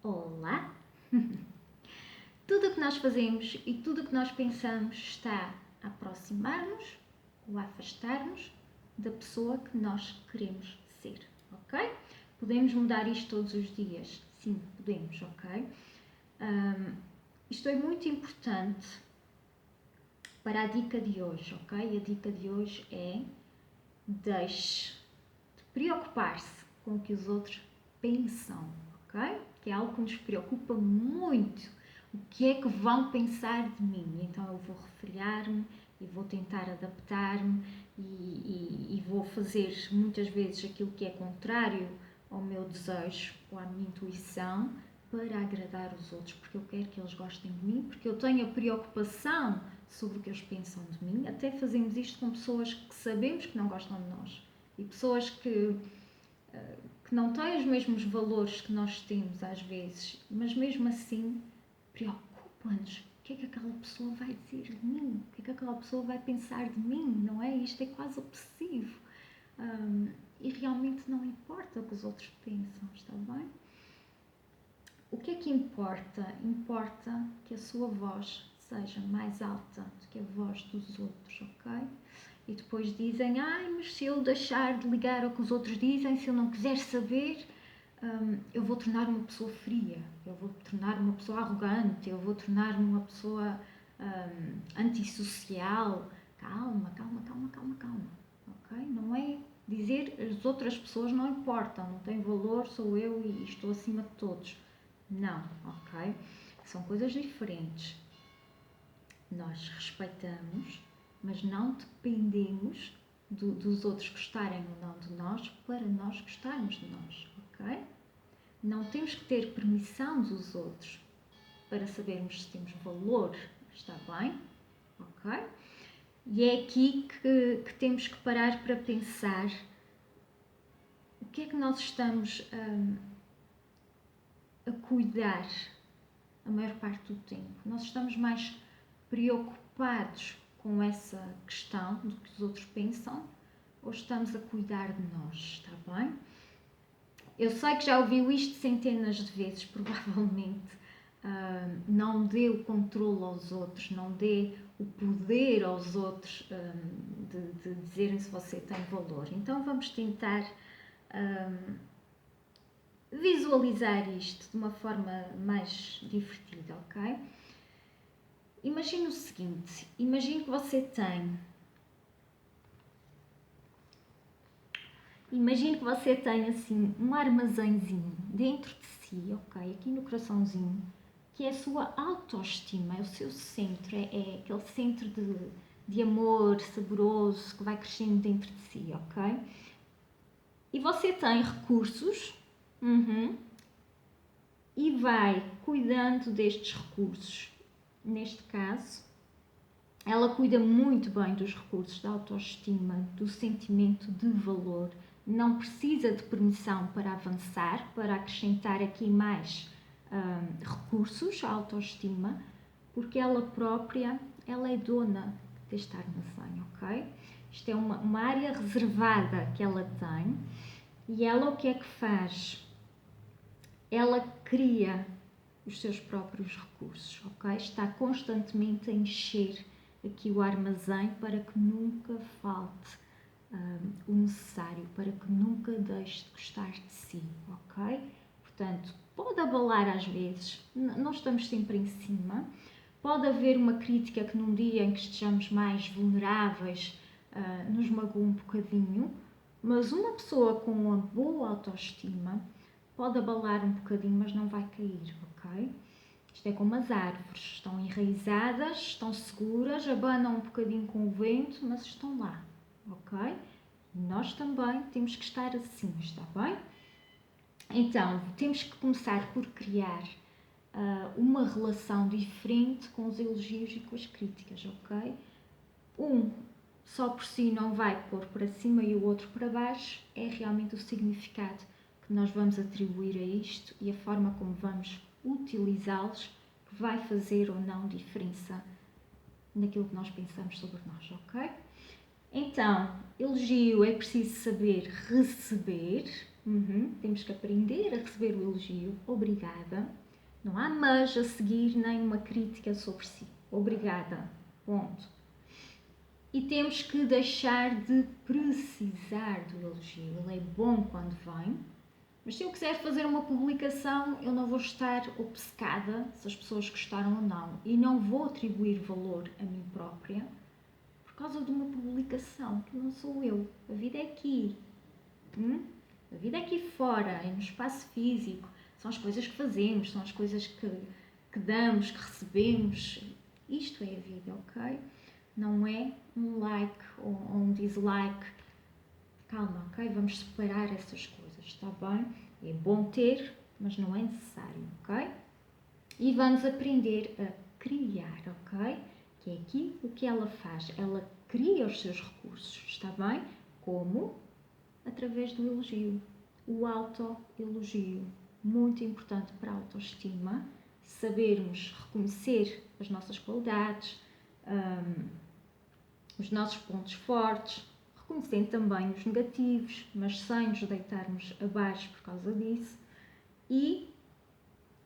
Olá! Tudo o que nós fazemos e tudo o que nós pensamos está a aproximar-nos ou a afastar-nos da pessoa que nós queremos ser, ok? Podemos mudar isto todos os dias? Sim, podemos, ok? Isto é muito importante para a dica de hoje, ok? A dica de hoje é: deixe de preocupar-se com o que os outros pensam, ok? Que é algo que nos preocupa muito. O que é que vão pensar de mim? Então eu vou refriar-me e vou tentar adaptar-me e vou fazer muitas vezes aquilo que é contrário ao meu desejo ou à minha intuição para agradar os outros, porque eu quero que eles gostem de mim, porque eu tenho a preocupação sobre o que eles pensam de mim. Até fazemos isto com pessoas que sabemos que não gostam de nós e pessoas que não têm os mesmos valores que nós temos às vezes, mas mesmo assim preocupa-nos. O que é que aquela pessoa vai dizer de mim? O que é que aquela pessoa vai pensar de mim? Não é? Isto é quase obsessivo. E realmente não importa o que os outros pensam, está bem? O que é que importa? Importa que a sua voz seja mais alta do que a voz dos outros, ok? E depois dizem, mas se eu deixar de ligar ao que os outros dizem, se eu não quiser saber, eu vou tornar-me uma pessoa fria, eu vou tornar-me uma pessoa arrogante, eu vou tornar-me uma pessoa antissocial. Calma, ok? Não é dizer as outras pessoas não importam, não têm valor, sou eu e estou acima de todos. Não, ok? São coisas diferentes. Nós respeitamos, mas não dependemos dos outros gostarem ou não de nós para nós gostarmos de nós, ok? Não temos que ter permissão dos outros para sabermos se temos valor, está bem? Ok? E é aqui que temos que parar para pensar o que é que nós estamos a cuidar a maior parte do tempo. Nós estamos mais preocupados com essa questão do que os outros pensam ou estamos a cuidar de nós, está bem? Eu sei que já ouviu isto centenas de vezes, provavelmente. Não dê o controle aos outros, não dê o poder aos outros de dizerem se você tem valor. Então vamos tentar visualizar isto de uma forma mais divertida, ok? Imagine o seguinte, imagine que você tem... Imagine que você tem assim um armazenzinho dentro de si, ok? Aqui no coraçãozinho, que é a sua autoestima, é o seu centro, é aquele centro de amor saboroso que vai crescendo dentro de si, ok? E você tem recursos e vai cuidando destes recursos. Neste caso, ela cuida muito bem dos recursos da autoestima, do sentimento de valor. Não precisa de permissão para avançar, para acrescentar aqui mais recursos à autoestima, porque ela própria, ela é dona deste armazém, ok? Isto é uma área reservada que ela tem e ela o que é que faz? Ela cria os seus próprios recursos, ok? Está constantemente a encher aqui o armazém para que nunca falte o necessário, para que nunca deixe de gostar de si, ok? Portanto, pode abalar às vezes, não estamos sempre em cima, pode haver uma crítica que num dia em que estejamos mais vulneráveis nos magoa um bocadinho, mas uma pessoa com uma boa autoestima pode abalar um bocadinho, mas não vai cair, ok? Isto é como as árvores, estão enraizadas, estão seguras, abanam um bocadinho com o vento, mas estão lá, ok? E nós também temos que estar assim, está bem? Então, temos que começar por criar uma relação diferente com os elogios e com as críticas, ok? Um só por si não vai pôr para cima e o outro para baixo, é realmente o significado que nós vamos atribuir a isto e a forma como vamos utilizá-los que vai fazer ou não diferença naquilo que nós pensamos sobre nós, ok? Então, elogio é preciso saber receber, Temos que aprender a receber o elogio. Obrigada. Não há mas a seguir nem uma crítica sobre si. Obrigada. Ponto. E temos que deixar de precisar do elogio. Ele é bom quando vem, mas se eu quiser fazer uma publicação, eu não vou estar obcecada se as pessoas gostaram ou não. E não vou atribuir valor a mim própria por causa de uma publicação, que não sou eu. A vida é aqui. A vida é aqui fora, é no espaço físico. São as coisas que fazemos, são as coisas que damos, que recebemos. Isto é a vida, ok? Não é um like ou um dislike. Calma, ok? Vamos separar essas coisas, está bem? É bom ter, mas não é necessário, ok? E vamos aprender a criar, ok? Que é aqui o que ela faz. Ela cria os seus recursos, está bem? Como? Através do elogio. O autoelogio. Muito importante para a autoestima. Sabermos reconhecer as nossas qualidades, os nossos pontos fortes, reconhecendo também os negativos, mas sem nos deitarmos abaixo por causa disso. E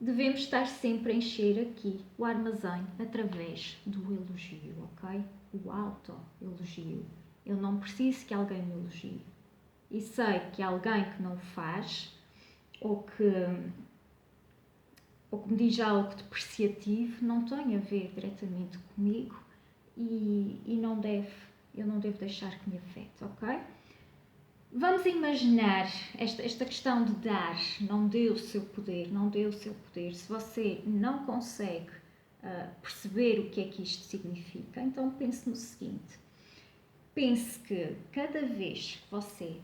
devemos estar sempre a encher aqui o armazém através do elogio, ok? O autoelogio. Eu não preciso que alguém me elogie. E sei que alguém que não faz, ou que me diz algo depreciativo, não tem a ver diretamente comigo e eu não devo deixar que me afete, ok? Vamos imaginar esta questão de dar, não dê o seu poder, não dê o seu poder. Se você não consegue perceber o que é que isto significa, então pense no seguinte. Pense que cada vez que você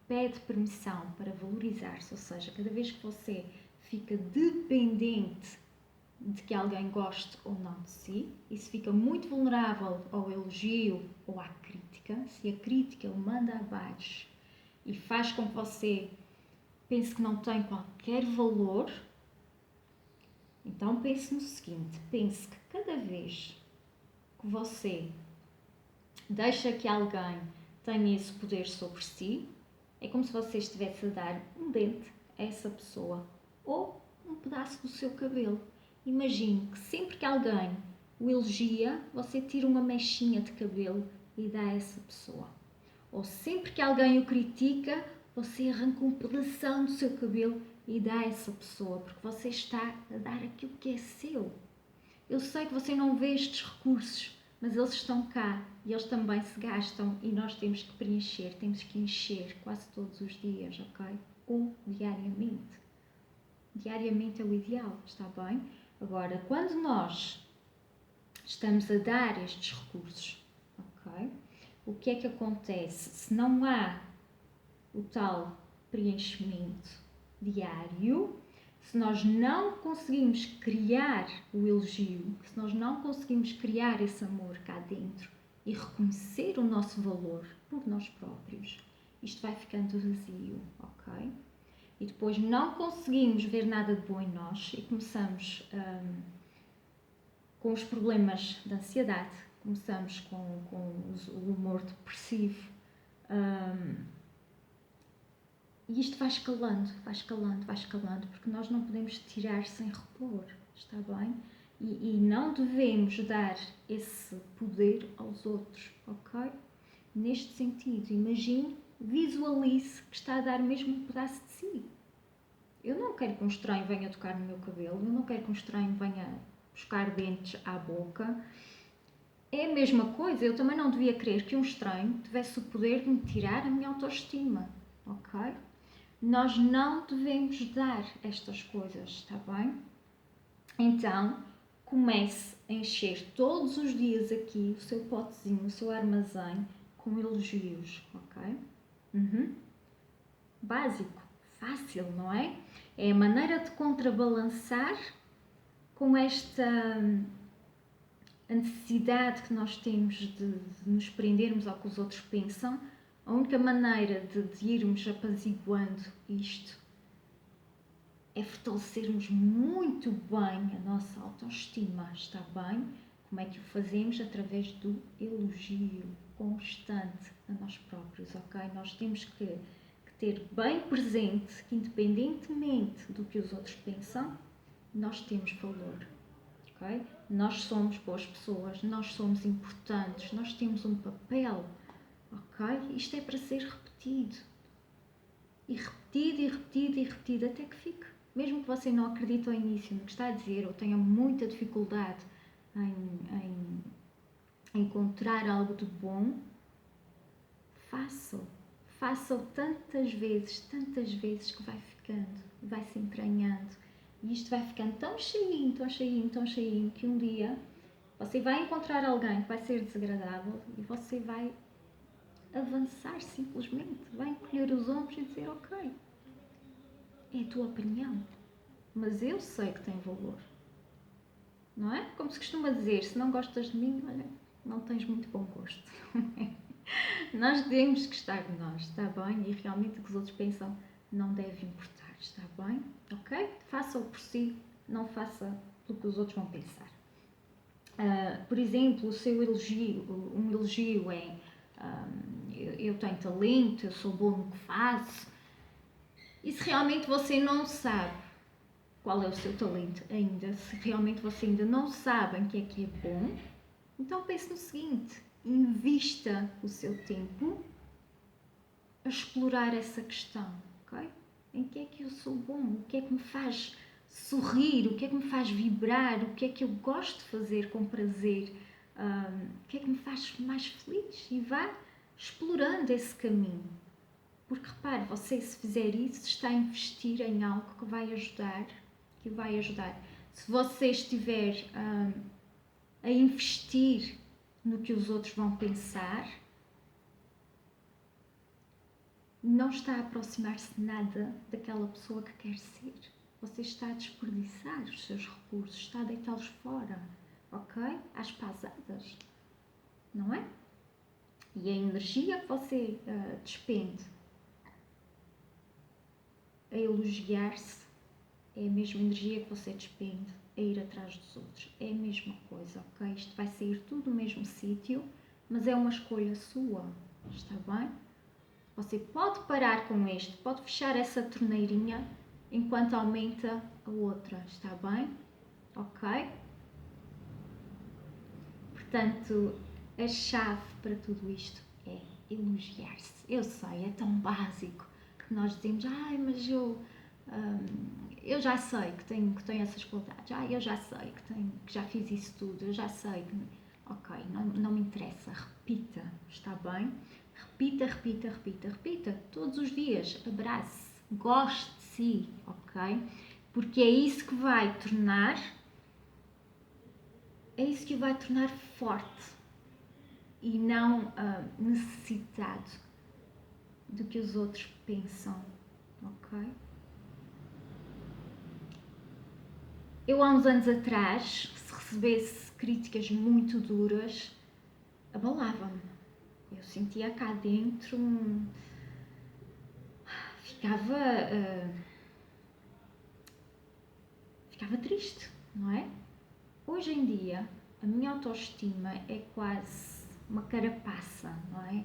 pede permissão para valorizar-se, ou seja, cada vez que você fica dependente de que alguém goste ou não de si, e se fica muito vulnerável ao elogio ou à crítica, se a crítica o manda abaixo e faz com que você pense que não tem qualquer valor, então pense no seguinte, pense que cada vez que você deixa que alguém tenha esse poder sobre si, é como se você estivesse a dar um dente a essa pessoa ou um pedaço do seu cabelo. Imagine que sempre que alguém o elogia, você tira uma mechinha de cabelo e dá a essa pessoa. Ou sempre que alguém o critica, você arranca um pedação do seu cabelo e dá a essa pessoa, porque você está a dar aquilo que é seu. Eu sei que você não vê estes recursos, mas eles estão cá e eles também se gastam e nós temos que preencher, temos que encher quase todos os dias, ok? Ou diariamente. Diariamente é o ideal, está bem? Agora, quando nós estamos a dar estes recursos, ok? O que é que acontece? Se não há o tal preenchimento diário, se nós não conseguimos criar o elogio, se nós não conseguimos criar esse amor cá dentro e reconhecer o nosso valor por nós próprios, isto vai ficando vazio, ok? E depois não conseguimos ver nada de bom em nós e começamos com os problemas de ansiedade, começamos com o humor depressivo, e isto vai escalando, vai escalando, vai escalando, porque nós não podemos tirar sem repor, está bem? E não devemos dar esse poder aos outros, ok? Neste sentido, imagine, visualize que está a dar mesmo um pedaço de si. Eu não quero que um estranho venha tocar no meu cabelo, eu não quero que um estranho venha buscar dentes à boca. É a mesma coisa, eu também não devia querer que um estranho tivesse o poder de me tirar a minha autoestima, ok? Nós não devemos dar estas coisas, está bem? Então, comece a encher todos os dias aqui o seu potezinho, o seu armazém com elogios, ok? Básico, fácil, não é? É a maneira de contrabalançar com esta a necessidade que nós temos de nos prendermos ao que os outros pensam. A única maneira de irmos apaziguando isto é fortalecermos muito bem a nossa autoestima, está bem? Como é que o fazemos? Através do elogio constante a nós próprios, ok? Nós temos que ter bem presente que, independentemente do que os outros pensam, nós temos valor, ok? Nós somos boas pessoas, nós somos importantes, nós temos um papel, ok? Isto é para ser repetido. E repetido, e repetido, e repetido, até que fique. Mesmo que você não acredite ao início no que está a dizer, ou tenha muita dificuldade em encontrar algo de bom, faça-o. Faça-o tantas vezes que vai ficando, vai se entranhando. E isto vai ficando tão cheinho, tão cheinho, tão cheinho, que um dia você vai encontrar alguém que vai ser desagradável e você vai avançar simplesmente, vai encolher os ombros e dizer, ok, é a tua opinião, mas eu sei que tem valor. Não é? Como se costuma dizer, se não gostas de mim, olha, não tens muito bom gosto. Nós devemos gostar de nós, está bem? E realmente o que os outros pensam não deve importar, está bem? Ok? Faça-o por si, não faça pelo que os outros vão pensar. Por exemplo, o seu elogio, um elogio é eu tenho talento, eu sou bom no que faço. E se realmente você não sabe qual é o seu talento ainda, se realmente você ainda não sabe em que é bom, então pense no seguinte, invista o seu tempo a explorar essa questão, ok? Em que é que eu sou bom? O que é que me faz sorrir? O que é que me faz vibrar? O que é que eu gosto de fazer com prazer? O que é que me faz mais feliz? E vá explorando esse caminho. Porque repare, você se fizer isso, está a investir em algo que vai ajudar, que o vai ajudar. Se você estiver a investir no que os outros vão pensar, não está a aproximar-se nada daquela pessoa que quer ser. Você está a desperdiçar os seus recursos, está a deitá-los fora, ok? Às pasadas, não é? E a energia que você despende a elogiar-se é a mesma energia que você despende a ir atrás dos outros. É a mesma coisa, ok? Isto vai sair tudo do mesmo sítio, mas é uma escolha sua, está bem? Você pode parar com este, pode fechar essa torneirinha enquanto aumenta a outra, está bem? Ok? Portanto, a chave para tudo isto é elogiar-se. Eu sei, é tão básico que nós dizemos, ai, mas eu já sei que tenho essas qualidades, eu já sei que já fiz isso tudo, eu já sei que... Ok, não me interessa, repita, está bem? Repita, repita, repita, repita, todos os dias, abrace, goste de si, ok? Porque é isso que vai tornar, é isso que o vai tornar forte e não necessitado do que os outros pensam, ok? Eu há uns anos atrás, se recebesse críticas muito duras, abalava-me. Eu sentia cá dentro ficava triste, não é? Hoje em dia, a minha autoestima é quase uma carapaça, não é?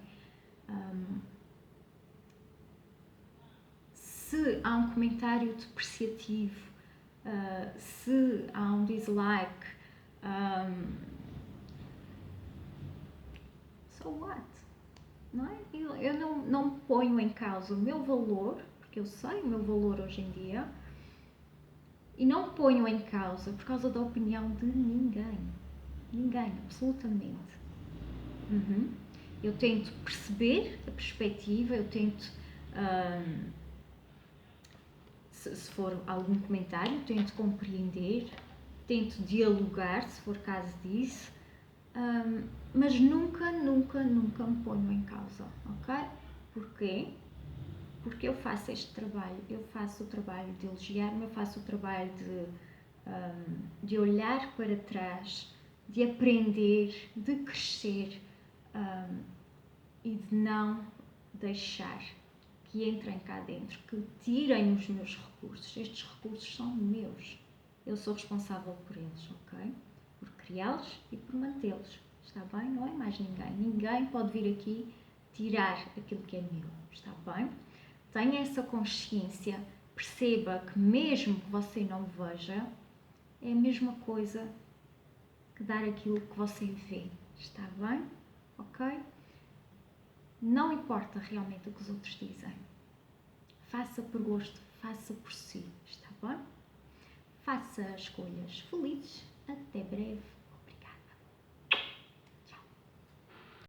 Se há um comentário depreciativo, se há um dislike, so what? Não é? Eu não ponho em causa o meu valor, porque eu sei o meu valor hoje em dia, e não ponho em causa por causa da opinião de ninguém. Ninguém, absolutamente. Eu tento perceber a perspectiva, eu tento, se for algum comentário, tento compreender, tento dialogar, se for caso disso, mas nunca me ponho em causa, ok? Porquê? Porque eu faço este trabalho, eu faço o trabalho de elogiar-me, eu faço o trabalho de olhar para trás, de aprender, de crescer e de não deixar que entrem cá dentro, que tirem os meus recursos. Estes recursos são meus. Eu sou responsável por eles, ok? Por criá-los e por mantê-los. Está bem? Não é mais ninguém. Ninguém pode vir aqui tirar aquilo que é meu. Está bem? tenha essa consciência, perceba que mesmo que você não veja, é a mesma coisa que dar aquilo que você vê. Está bem? Ok? Não importa realmente o que os outros dizem. Faça por gosto, faça por si. Está bem? Faça escolhas felizes. Até breve.